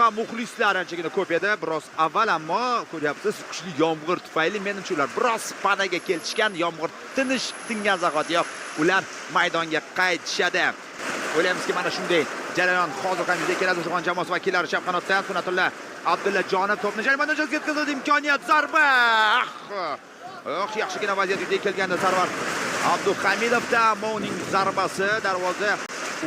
ham muxlislar anchagina ko'p edi. Biroz avval, ammo ko'ryapsiz, kuchli yomg'ir tufayli menimcha ular biroz panaga kelishgan. Yomg'ir tingan zahotiyoq ular maydonga qaytishadi. O'ylaymizki, mana shunday jarayon hozir ham yuzaga keladi. Uyg'on jamoasi vakillari chap qanotdan Sunatulla Abdullajonov to'pni jarima yetkazadi. Imkoniyat, zarba. Yaxshigina vaziyat yuzaga kelganda Sarvar Abduhamidovda, ammo uning zarbasi darvoza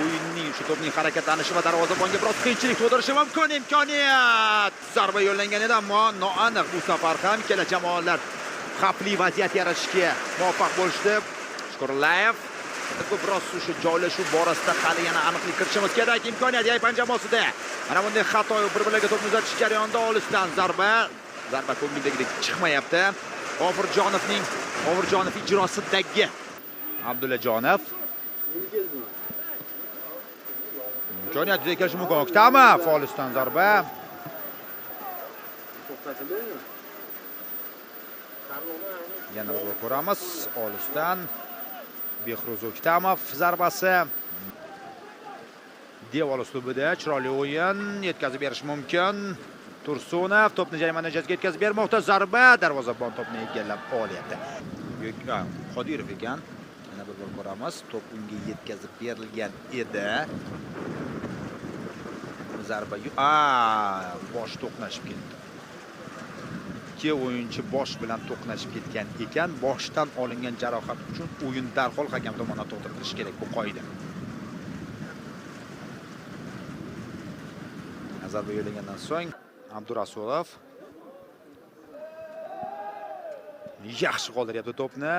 o'yinning shu to'pning harakatlanishi va darvozabonga biroz qiyinchilik tug'dirishi mumkin. Imkoniyat, zarba yo'llangan edi, ammo noaniq. Bu safar ham ikkala jamoalar xavfli vaziyat yaratishga muvaffaq bo'lishdi. Shukurlayev biroz shu joylashuv borasida hali yana aniqlik kiritishimiz kerak. Imkoniyat Yaypan jamoasida. Mana bunday xato bir-birlariga to'pni uzatish jarayonida olisdan zarba ko'ngildagidek chiqmayapti. Ovurjonov ijrosidagi Abdullajonov. Imkoniyat yuzaga kelishi mumkin. Oktama Folisdan zarba. Yana bir ko'ramiz. Olisdan Behruz Oktamov zarbasi. Devor uslubida chiroyli o'yin, yetkazib berish mumkin. Tursunov to'pni jarima nijatiga yetkazib bermoqda. Zarba, darvozabon to'pni egallab olyapti. Qodirov ekan. Yana bir ko'ramiz. To'p unga yetkazib berilgan edi. Zarba. Bosh to'qnashib ketdi. Ikki o'yinchi bosh bilan to'qnashib ketgan ekan. Boshdan olingan jarohat uchun o'yin darhol hakam tomonidan to'xtatilishi kerak, bu qoida. Zarba yo'llangandan so'ng Abdurasulov yaxshi qoldiryapti to'pni.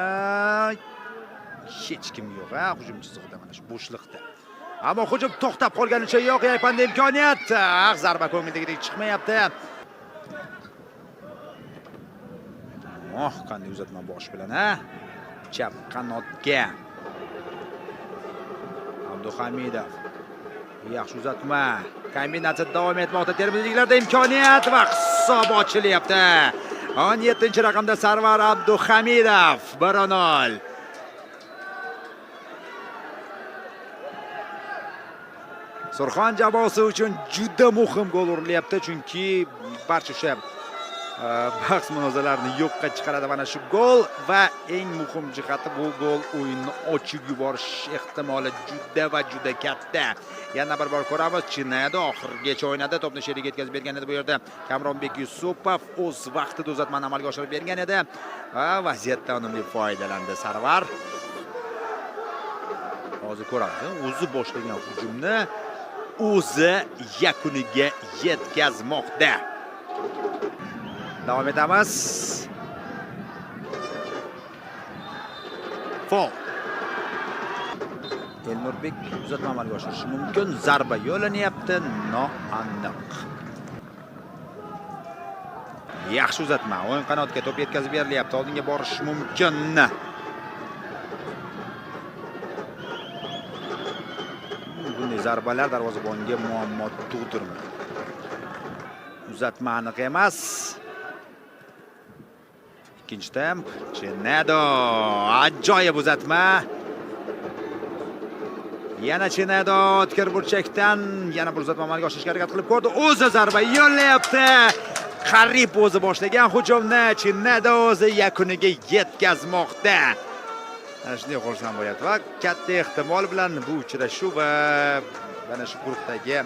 Hech kim yo'q, hujum chizig'ida, mana shu bo'shliqda. Ammo hujum to'xtab qolganicha yo'q. Yaypanda imkoniyat. Zarba ko'ngildagidek chiqmayapti. Qanday uzatma bosh bilan, chap qanotga. Abduhamidov. Yaxshi uzatma. Kombinatsiya davom etmoqda. Termizliklarda imkoniyat va hisob ochilyapti. 17-raqamda Sarvar Abduhamidov 1-0. Surxon jamoasi uchun juda muhim gol urilyapti, chunki barcha o'sha bahs munozaralarni yo'qqa chiqaradi mana shu gol va eng muhim jihati bu gol o'yinni ochib yuborish ehtimoli juda katta. Yana bir bor ko'ramiz. Chinaydi oxirigacha o'ynadi. To'pni sheriga yetkazib bergan edi bu yerda. Kamronbek Yusupov o'z vaqtida uzatmani amalga oshirib bergan edi. Va vaziyatdan unumli foydalandi Sarvar. Hozir ko'ramiz. O'zi boshlagan hujumni o'zi yakuniga yetkazmoqda. Davom etamiz. Fol. Elnurbek uzatma amalga oshirishi mumkin. Zarba yo'llanyapti, noaniq. Yaxshi uzatma. O'yin qanotga to'p yetkazib berilyapti. Oldinga borish mumkin. Bunday zarbalar darvozabonga muammo tug'dirmaydi. Uzatma aniq emas. Ikkinchi temp. Chinado. Ajoyib uzatma. Yana Chinado o'tkir burchakdan yana bir uzatma amalga oshirishga harakat qilib ko'rdi. O'zi zarba yo'llayapti. Qarib o'zi boshlagan hujumni Chinado o'zi yakuniga yetkazmoqda. Ana shunday xursand bo'lyapti va katta ehtimol bilan bu uchrashuv va mana shu guruhdagi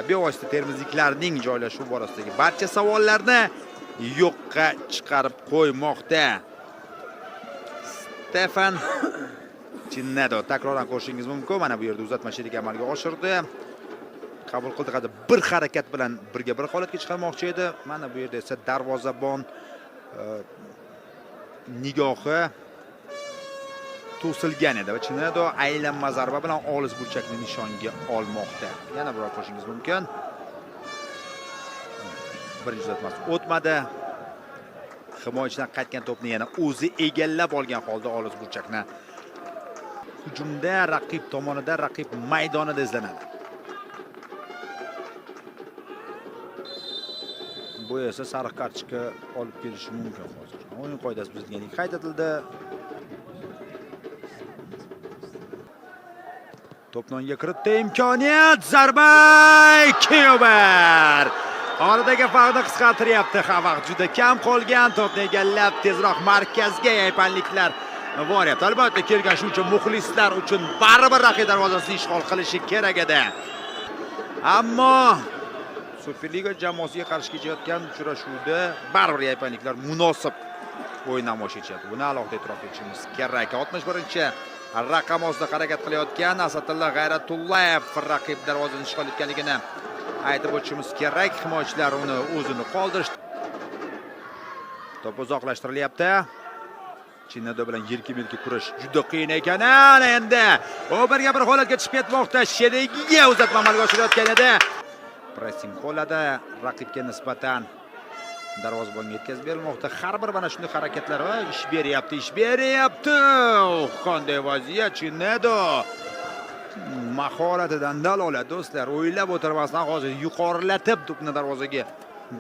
bevosita termizliklarning joylashuv borasidagi barcha savollarni yo'qqa chiqarib qo'ymoqda. Stefan Chinado takroran ko'rishingiz mumkin. Mana bu yerda uzatma sherigi amalga oshirdi. Qabul qildi. Bir harakat bilan birga bir holatga chiqarmoqchi edi. Mana bu yerda esa darvozabon nigohi to'silgan edi va Chinado aylanma zarba bilan olis burchakni nishonga olmoqda. Yana biror ko'rishingiz mumkin. Birinchi uzatmasi o'tmadi. Himoyachidan qaytgan to'pni yana o'zi egallab olgan holda olis burchakni hujumda raqib tomonidan, raqib maydonida izlanadi. Bu esa sariq kartochka olib kelishi mumkin hozir. O'yin qoidasi buzilganligi qayd etildi. To'pni o'ngga kiritdi, imkoniyat, zarba, Kyuber. Oradagi farqni qisqartiryapti. Vaqt juda kam qolgan. To'pni egallab tezroq markazga yaypanliklar boryapti. Albatta, kelgan shu uchun muxlislar uchun baribir raqib darvozasini ishg'ol qilishi kerak edi. Ammo Superliga jamoasiga qarshi kechayotgan uchrashuvda baribir yaypanliklar munosib o'yin namoyish etyapti. Buni alohida e'tirof etishimiz kerak. 61-raqam ostida harakat qilayotgan Asadullo G'ayratullayev raqib darvozasini ishg'ol etganligini aytib o'tishimiz kerak. Himoyachilar uni o'zini qoldirishdi. To'p uzoqlashtirilyapti. Chinado bilan yelki-melki kurash juda qiyin ekan. Endi u birga bir holatga chiqib ketmoqda. Sherigiga uzatma amalga oshirayotgan edi. Pressing qo'lada raqibga nisbatan darvozabonga yetkazib berilmoqda. Har bir mana shunday harakatlar ish beryapti. Qanday vaziyat Chinado. Mahoratidan dalolat do'stlar. O'ylab o'tirmasdan hozir yuqorilatib to'pni darvozaga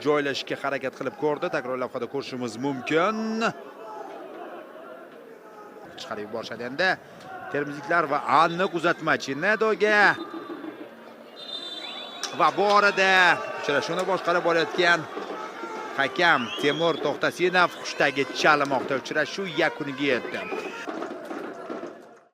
joylashga harakat qilib ko'rdi. Takror lavhada ko'rishimiz mumkin. Chiqarib yuborishadi endi termizliklar va aniq uzatma Chinadoga. Va borida uchrashuvni boshqarib borayotgan hakam Temur To'xtasinov xushtagi chalmoqda. Uchrashuv yakuniga yetdi.